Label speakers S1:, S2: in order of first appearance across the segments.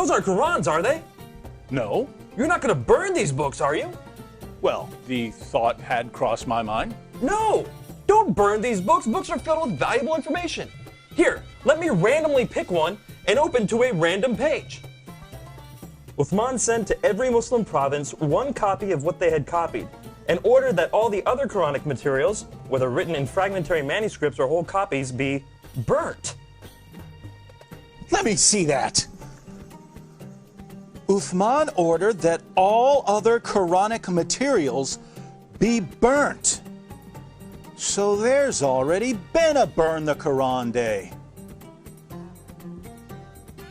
S1: Those aren't Qurans, are they?
S2: No.
S1: You're not going to burn these books, are you?
S2: Well, the thought had crossed my mind.
S1: No! Don't burn these books. Books are filled with valuable information. Here, let me randomly pick one and open to a random page. Uthman sent to every Muslim province one copy of what they had copied, and ordered that all the other Quranic materials, whether written in fragmentary manuscripts or whole copies, be burnt.
S3: Let me see that. Uthman ordered that all other Quranic materials be burnt. So there's already been a burn the Quran day.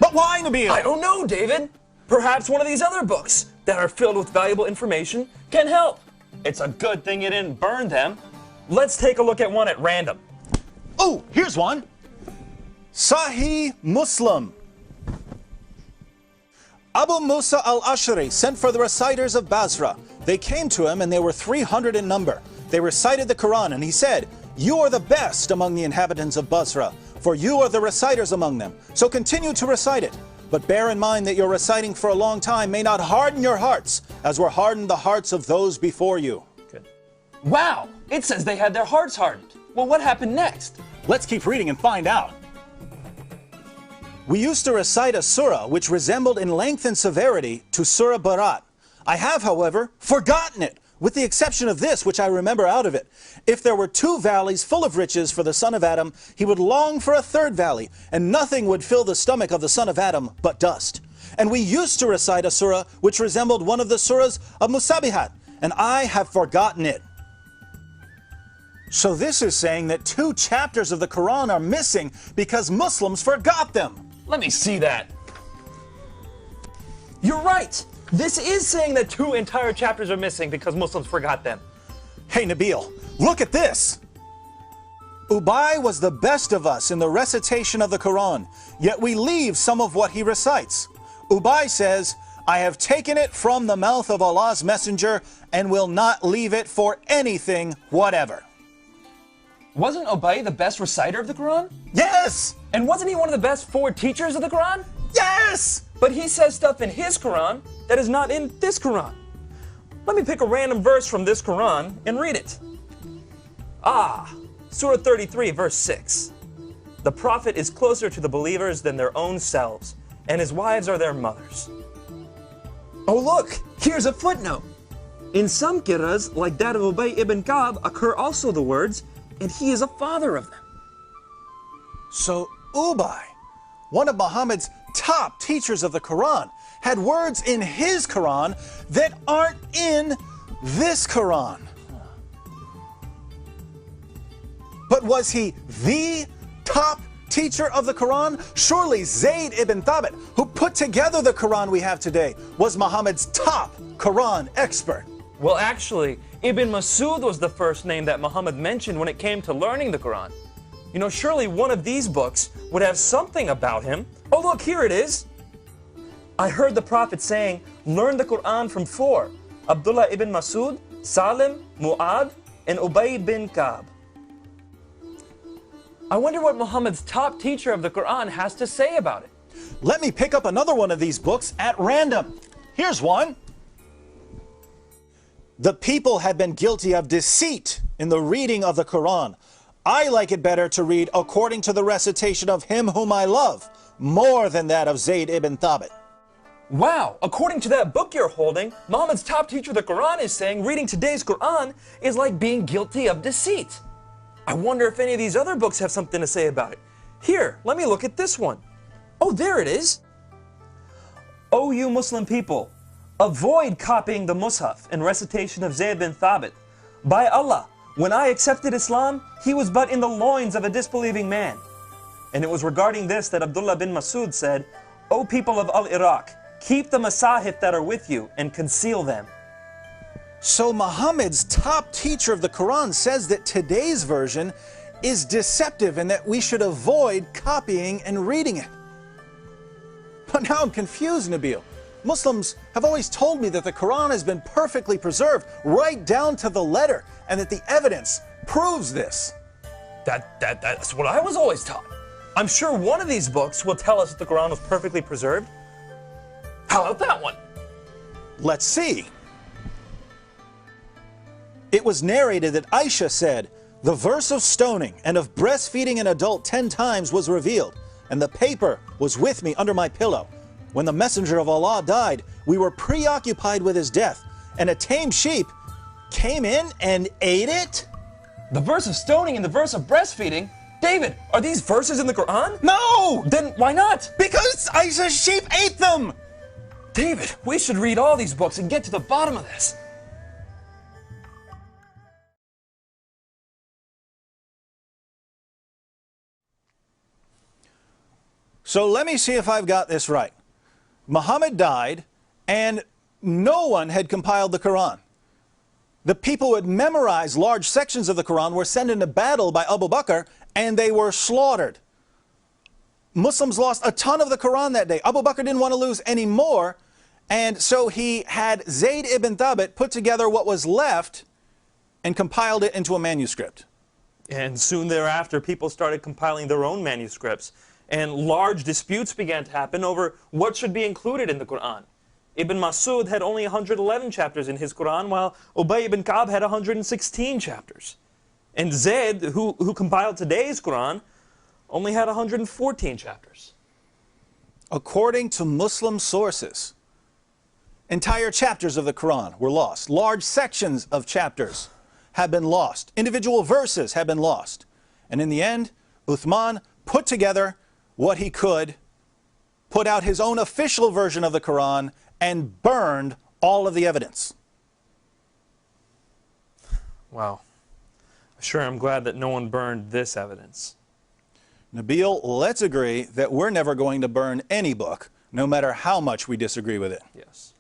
S3: But why, Nabil?
S1: I don't know, David. Perhaps one of these other books that are filled with valuable information can help. It's a good thing you didn't burn them. Let's take a look at one at random.
S3: Oh, here's one. Sahih Muslim. Abu Musa al-Ash'ari sent for the reciters of Basra. They came to him and they were 300 in number. They recited the Quran and he said, "You are the best among the inhabitants of Basra, for you are the reciters among them. So continue to recite it. But bear in mind that your reciting for a long time may not harden your hearts, as were hardened the hearts of those before you."
S1: Good. Wow, it says they had their hearts hardened. Well, what happened next?
S3: Let's keep reading and find out. We used to recite a surah which resembled in length and severity to Surah Barat. I have, however, forgotten it, with the exception of this, which I remember out of it. If there were 2 valleys full of riches for the son of Adam, he would long for a 3rd valley, and nothing would fill the stomach of the son of Adam but dust. And we used to recite a surah which resembled one of the surahs of Musabihat, and I have forgotten it. So this is saying that 2 chapters of the Quran are missing because Muslims forgot them.
S1: Let me see that. You're right. This is saying that 2 entire chapters are missing because Muslims forgot them.
S3: Hey Nabil, look at this. Ubay was the best of us in the recitation of the Quran, yet we leave some of what he recites. Ubay says, "I have taken it from the mouth of Allah's messenger and will not leave it for anything whatever."
S1: Wasn't Ubay the best reciter of the Quran?
S3: Yes!
S1: And wasn't he one of the best 4 teachers of the Quran?
S3: Yes!
S1: But he says stuff in his Quran that is not in this Quran. Let me pick a random verse from this Quran and read it. Surah 33, verse 6. The Prophet is closer to the believers than their own selves, and his wives are their mothers. Oh look, here's a footnote. In some qira'as, like that of Ubay ibn Ka'b, occur also the words, "and he is a father of them."
S3: So Ubay, one of Muhammad's top teachers of the Quran, had words in his Quran that aren't in this Quran. But was he the top teacher of the Quran? Surely Zayd ibn Thabit, who put together the Quran we have today, was Muhammad's top Quran expert.
S1: Well, actually, Ibn Masud was the first name that Muhammad mentioned when it came to learning the Quran. You know, surely one of these books would have something about him. Oh, look, here it is. I heard the Prophet saying, "Learn the Quran from 4, Abdullah ibn Masud, Salim, Mu'ad, and Ubay bin Ka'b." I wonder what Muhammad's top teacher of the Quran has to say about it.
S3: Let me pick up another one of these books at random. Here's one. The people had been guilty of deceit in the reading of the Quran. I like it better to read according to the recitation of him whom I love, more than that of Zayd ibn Thabit.
S1: Wow, according to that book you're holding, Muhammad's top teacher of the Quran is saying reading today's Quran is like being guilty of deceit. I wonder if any of these other books have something to say about it. Here, let me look at this one. Oh, there it is. O you Muslim people, avoid copying the Mus'haf and recitation of Zayd bin Thabit. By Allah, when I accepted Islam, he was but in the loins of a disbelieving man. And it was regarding this that Abdullah bin Masud said, O people of Al-Iraq, keep the masahif that are with you and conceal them.
S3: So Muhammad's top teacher of the Quran says that today's version is deceptive and that we should avoid copying and reading it. But now I'm confused, Nabil. Muslims have always told me that the Quran has been perfectly preserved right down to the letter and that the evidence proves this.
S1: That's what I was always taught. I'm sure one of these books will tell us that the Quran was perfectly preserved. How about that one?
S3: Let's see. It was narrated that Aisha said, "The verse of stoning and of breastfeeding an adult 10 times was revealed, and the paper was with me under my pillow. When the messenger of Allah died, we were preoccupied with his death, and a tame sheep came in and ate it?"
S1: The verse of stoning and the verse of breastfeeding? David, are these verses in the Quran?
S3: No!
S1: Then why not?
S3: Because Aisha's sheep ate them!
S1: David, we should read all these books and get to the bottom of this.
S3: So let me see if I've got this right. Muhammad died, and no one had compiled the Quran. The people who had memorized large sections of the Quran were sent into battle by Abu Bakr, and they were slaughtered. Muslims lost a ton of the Quran that day. Abu Bakr didn't want to lose any more, and so he had Zayd ibn Thabit put together what was left and compiled it into a manuscript.
S1: And soon thereafter, people started compiling their own manuscripts, and large disputes began to happen over what should be included in the Quran. Ibn Masud had only 111 chapters in his Quran, while Ubay ibn Ka'b had 116 chapters. And Zayd, who compiled today's Quran, only had 114 chapters.
S3: According to Muslim sources, entire chapters of the Quran were lost. Large sections of chapters have been lost. Individual verses have been lost. And in the end, Uthman put together what he could, put out his own official version of the Quran, and burned all of the evidence.
S1: Wow. Sure, I'm glad that no one burned this evidence.
S3: Nabil, let's agree that we're never going to burn any book, no matter how much we disagree with it.
S1: Yes.